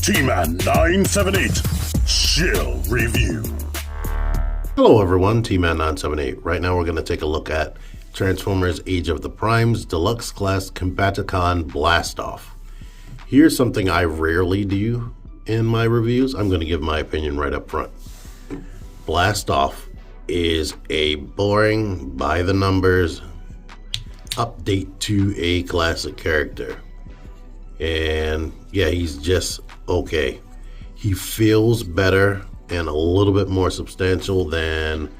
T-Man 978 Shill Review. Hello everyone, T-Man 978. Right now we're going to take a look at Transformers Age of the Primes Deluxe Class Combaticon Blastoff. Here's something I rarely do in my reviews. I'm going to give my opinion right up front. Blastoff is a boring, by the numbers, update to a classic character. And yeah, he's just okay. He feels better and a little bit more substantial than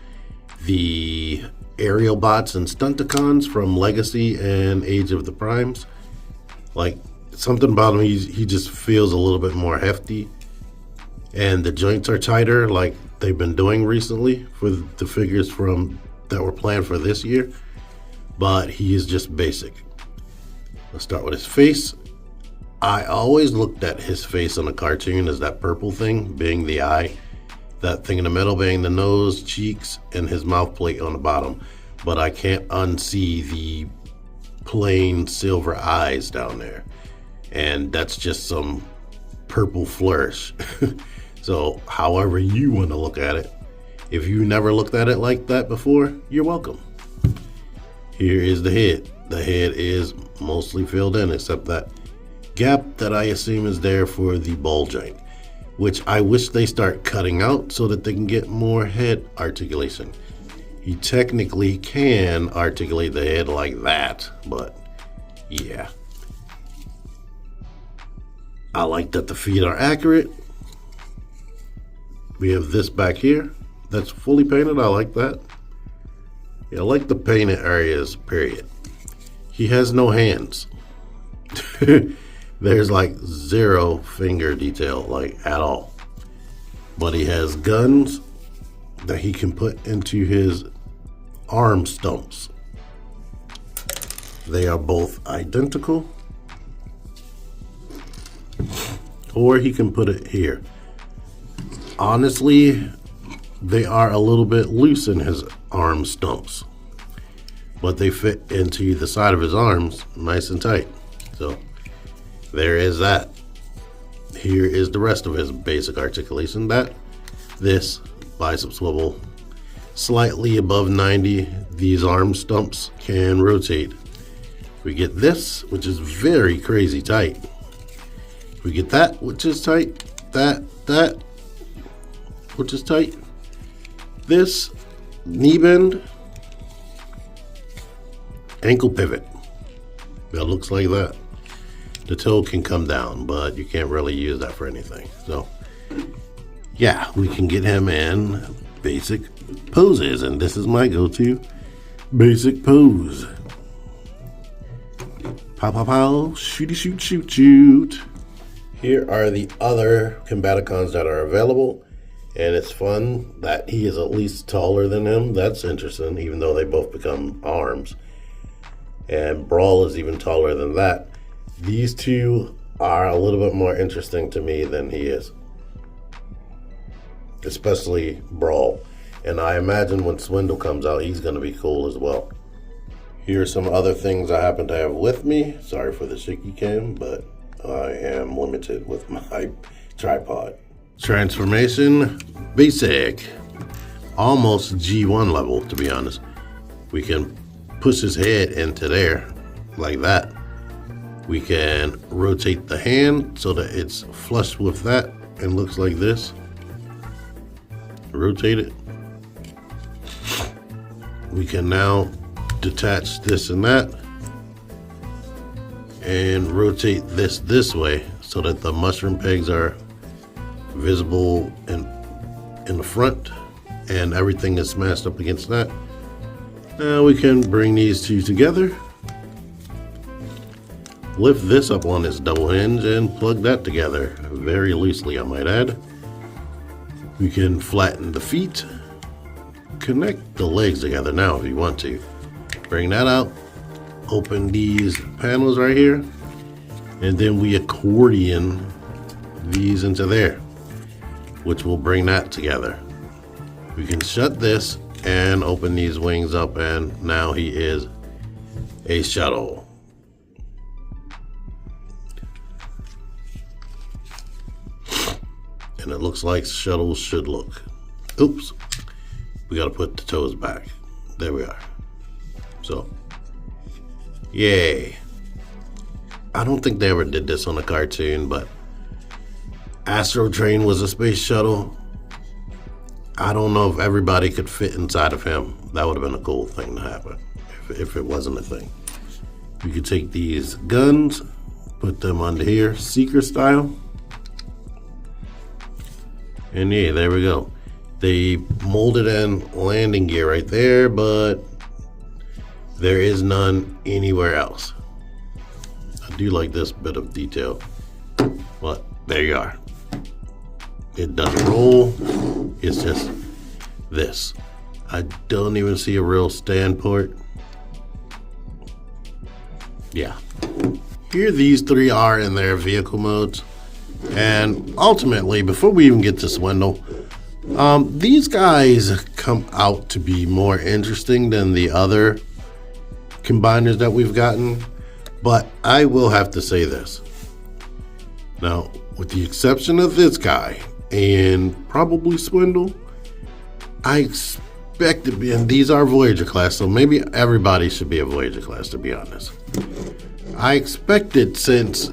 the aerial bots and Stunticons from Legacy and Age of the Primes. Like, something about him, he just feels a little bit more hefty. And the joints are tighter, like they've been doing recently for the figures that were planned for this year. But he is just basic. Let's start with his face. I always looked at his face on a cartoon as that purple thing being the eye, that thing in the middle being the nose, cheeks, and his mouth plate on the bottom. But I can't unsee the plain silver eyes down there. And that's just some purple flourish. So however you want to look at it, if you never looked at it like that before, you're welcome. Here is the head. The head is mostly filled in except that gap that I assume is there for the ball joint, which I wish they start cutting out so that they can get more head articulation. You technically can articulate the head like that, but yeah. I like that the feet are accurate. We have this back here that's fully painted. I like that. Yeah, I like the painted areas, period. He has no hands. There's like zero finger detail, like at all. But he has guns that he can put into his arm stumps. They are both identical. Or he can put it here. Honestly, they are a little bit loose in his arm stumps, but they fit into the side of his arms nice and tight. So there is that. Here is the rest of his basic articulation. This bicep swivel slightly above 90. These arm stumps can rotate. We get this, which is very crazy tight. We get that, which is tight. That, which is tight. This knee bend, ankle pivot. That looks like that. The toe can come down, but you can't really use that for anything. So yeah, we can get him in basic poses, and this is my go-to basic pose. Pow, pow, pow, shooty, shoot, shoot, shoot. Here are the other Combaticons that are available, and it's fun that he is at least taller than him. That's interesting, even though they both become arms. And Brawl is even taller than that. These two are a little bit more interesting to me than he is. Especially Brawl. And I imagine when Swindle comes out, he's going to be cool as well. Here are some other things I happen to have with me. Sorry for the shaky cam, but I am limited with my tripod. Transformation, basic. Almost G1 level, to be honest. We can push his head into there, like that. We can rotate the hand so that it's flush with that and looks like this. Rotate it. We can now detach this and that and rotate this way so that the mushroom pegs are visible in the front and everything is smashed up against that. Now we can bring these two together, lift this up on its double hinge and plug that together very loosely, I might add. We can flatten the feet, connect the legs together now if you want to. Bring that out, open these panels right here, and then we accordion these into there, which will bring that together. We can shut this and open these wings up, and now he is a shuttle. And it looks like shuttles should look. Oops. We gotta put the toes back. There we are. So, yay. I don't think they ever did this on a cartoon, but Astro Train was a space shuttle. I don't know if everybody could fit inside of him. That would have been a cool thing to happen if it wasn't a thing. You could take these guns, put them under here, Seeker style. And yeah, there we go. They molded in landing gear right there, but there is none anywhere else. I do like this bit of detail, but there you are. It doesn't roll, it's just this. I don't even see a real stand port. Yeah. Here these three are in their vehicle modes. And ultimately, before we even get to Swindle, these guys come out to be more interesting than the other combiners that we've gotten. But I will have to say this. Now, with the exception of this guy and probably Swindle, I expect it, and these are Voyager class, so maybe everybody should be a Voyager class, to be honest. I expected, since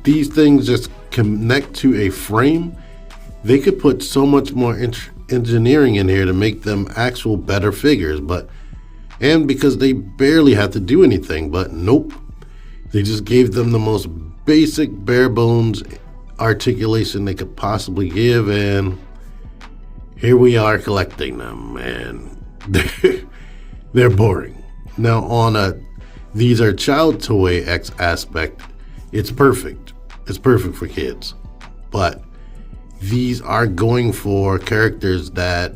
these things just connect to a frame, they could put so much more engineering in here to make them actual better figures, and because they barely have to do anything, but nope. They just gave them the most basic, bare bones articulation they could possibly give, and here we are collecting them, and they're boring. Now, on these are child toy X aspect, it's perfect. It's perfect for kids. But these are going for characters that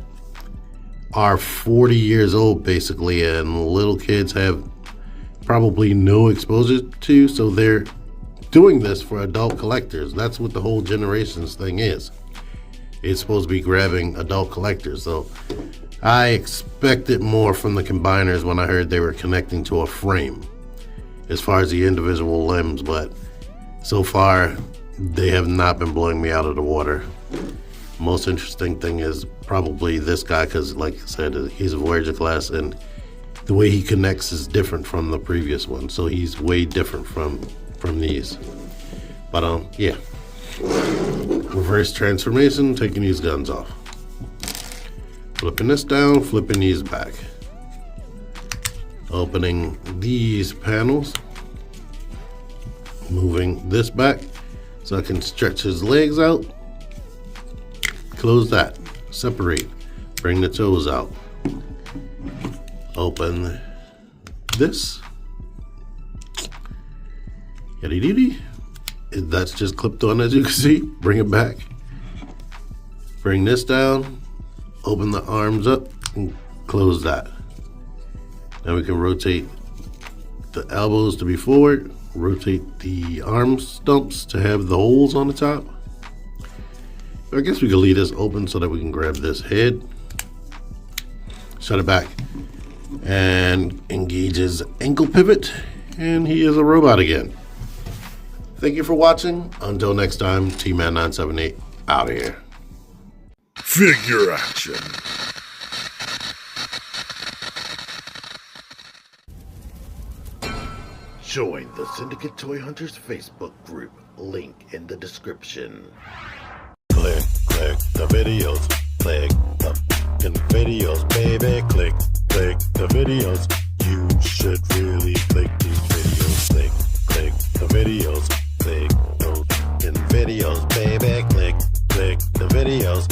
are 40 years old, basically, and little kids have probably no exposure to, so they're doing this for adult collectors. That's what the whole generations thing is. It's supposed to be grabbing adult collectors, so I expected more from the combiners when I heard they were connecting to a frame as far as the individual limbs, but so far they have not been blowing me out of the water. Most interesting thing is probably this guy, because like I said, he's a Voyager class, and the way he connects is different from the previous one, so he's way different from these. But yeah, reverse transformation, taking these guns off, flipping this down, flipping these back, opening these panels, moving this back so I can stretch his legs out, close that, separate, bring the toes out, open this, yaddy-dee-dee. That's just clipped on, as you can see. Bring it back, bring this down, open the arms up and close that. Now we can rotate the elbows to be forward, rotate the arm stumps to have the holes on the top. I guess we can leave this open so that we can grab this head, shut it back, and engage his ankle pivot, and he is a robot again. Thank you for watching. Until next time, T-Man978 out of here. Figure action. Join the Syndicate Toy Hunters Facebook group. Link in the description. Click the videos. Click the fucking videos, baby. Click the videos. You should really click these videos. Click the videos. Click those fucking videos, baby. Click the videos.